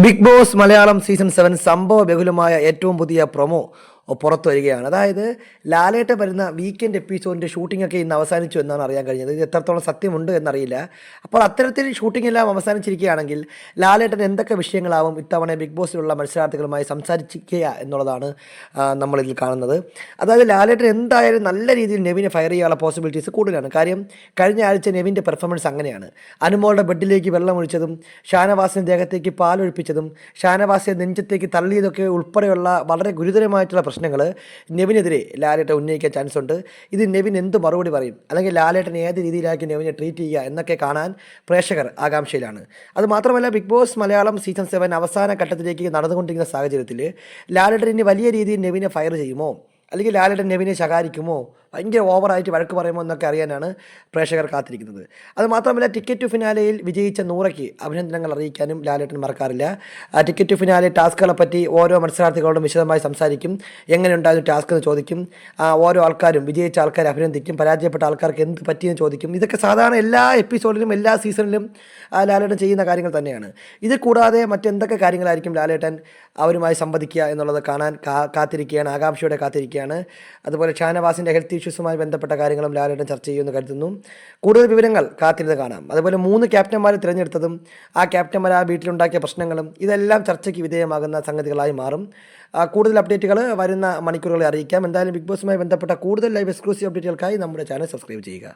Big boss Malayalam season 7 സംഭവ ബഹുലമായ ഏറ്റവും പുതിയ പ്രൊമോ പുറത്തു വരികയാണ്. അതായത് ലാലേട്ടൻ വരുന്ന വീക്കെൻഡ് എപ്പിസോഡിൻ്റെ ഷൂട്ടിങ്ങൊക്കെ ഇന്ന് അവസാനിച്ചു എന്നാണ് അറിയാൻ കഴിഞ്ഞത്. ഇത് എത്രത്തോളം സത്യമുണ്ട് എന്നറിയില്ല. അപ്പോൾ അത്തരത്തിൽ ഷൂട്ടിംഗ് എല്ലാം അവസാനിച്ചിരിക്കുകയാണെങ്കിൽ ലാലേട്ടൻ എന്തൊക്കെ വിഷയങ്ങളാവും ഇത്തവണ ബിഗ് ബോസിലുള്ള മത്സരാർത്ഥികളുമായി സംസാരിക്കുക എന്നുള്ളതാണ് നമ്മളിതിൽ കാണുന്നത്. അതായത് ലാലേട്ടൻ എന്തായാലും നല്ല രീതിയിൽ നെവിനെ ഫയർ ചെയ്യാനുള്ള പോസിബിലിറ്റീസ് കൂടുതലാണ്. കാര്യം കഴിഞ്ഞ ആഴ്ച നെവിൻ്റെ പെർഫോമൻസ് അങ്ങനെയാണ്. അനുമോളുടെ ബെഡിലേക്ക് വെള്ളമൊഴിച്ചതും ഷാനവാസിൻ്റെ ദേഹത്തേക്ക് പാലൊഴിപ്പിച്ചതും ഷാനവാസിയെ നെഞ്ചത്തേക്ക് തള്ളിയതൊക്കെ ഉൾപ്പെടെയുള്ള വളരെ ഗുരുതരമായിട്ടുള്ള പ്രശ്നങ്ങൾ നെവിനെതിരെ ലാലേട്ടൻ ഉന്നയിക്കാൻ ചാൻസ് ഉണ്ട്. ഇത് നെവിൻ എന്ത് മറുപടി പറയും, അല്ലെങ്കിൽ ലാലേട്ടൻ ഏത് രീതിയിലായിരിക്കും നെവിനെ ട്രീറ്റ് ചെയ്യുക എന്നൊക്കെ കാണാൻ പ്രേക്ഷകർ ആകാംക്ഷയിലാണ്. അതുമാത്രമല്ല, ബിഗ് ബോസ് മലയാളം സീസൺ 7 അവസാന ഘട്ടത്തിലേക്ക് നടന്നുകൊണ്ടിരിക്കുന്ന സാഹചര്യത്തിൽ ലാലേട്ടൻ ഇനി വലിയ രീതിയിൽ നെവിനെ ഫയർ ചെയ്യുമോ, അല്ലെങ്കിൽ ലാലേട്ടൻ നെവിനെ ശകാരിക്കുമോ, ഭയങ്കര ഓവറായിട്ട് വഴക്ക് പറയുമോ എന്നൊക്കെ അറിയാനാണ് പ്രേക്ഷകർ കാത്തിരിക്കുന്നത്. അതുമാത്രമല്ല, ടിക്കറ്റ് ടു ഫിനാലയിൽ വിജയിച്ച നൂറയ്ക്ക് അഭിനന്ദനങ്ങൾ അറിയിക്കാനും ലാലേട്ടൻ മറക്കാറില്ല. ടിക്കറ്റ് ടു ഫിനാലെ ടാസ്കുകളെ പറ്റി ഓരോ മത്സരാർത്ഥികളോടും വിശദമായി സംസാരിക്കും. എങ്ങനെയുണ്ടായിരുന്നു ടാസ്ക് എന്ന് ചോദിക്കും. ഓരോ ആൾക്കാരും വിജയിച്ച ആൾക്കാരെ അഭിനന്ദിക്കും, പരാജയപ്പെട്ട ആൾക്കാർക്ക് എന്ത് പറ്റിയെന്ന് ചോദിക്കും. ഇതൊക്കെ സാധാരണ എല്ലാ എപ്പിസോഡിലും എല്ലാ സീസണിലും ലാലേട്ടൻ ചെയ്യുന്ന കാര്യങ്ങൾ തന്നെയാണ്. ഇത് കൂടാതെ മറ്റെന്തൊക്കെ കാര്യങ്ങളായിരിക്കും ലാലേട്ടൻ അവരുമായി സംവദിക്കുക എന്നുള്ളത് കാണാൻ കാത്തിരിക്കുകയാണ്, ആകാംക്ഷയോടെ കാത്തിരിക്കുകയാണ്. അതുപോലെ ഷാനവാസിൻ്റെ ഹെൽത്ത് ഇഷ്യൂസുമായി ബന്ധപ്പെട്ട കാര്യങ്ങളും ലാലേട്ടൻ ചർച്ച ചെയ്യുമെന്ന് കരുതുന്നു. കൂടുതൽ വിവരങ്ങൾ കാത്തിരുന്ന് കാണാം. അതുപോലെ 3 ക്യാപ്റ്റന്മാരെ തിരഞ്ഞെടുത്തതും ആ ക്യാപ്റ്റന്മാർ ആ വീട്ടിലുണ്ടാക്കിയ പ്രശ്നങ്ങളും ഇതെല്ലാം ചർച്ചയ്ക്ക് വിധേയമാകുന്ന സംഗതികളായി മാറും. കൂടുതൽ അപ്ഡേറ്റുകൾ വരുന്ന മണിക്കൂറുകളെ അറിയിക്കാം. എന്തായാലും ബിഗ് ബോസുമായി ബന്ധപ്പെട്ട കൂടുതൽ ലൈവ് എക്സ്ക്ലൂസീവ് അപ്ഡേറ്റുകൾക്കായി നമ്മുടെ ചാനൽ സബ്സ്ക്രൈബ് ചെയ്യുക.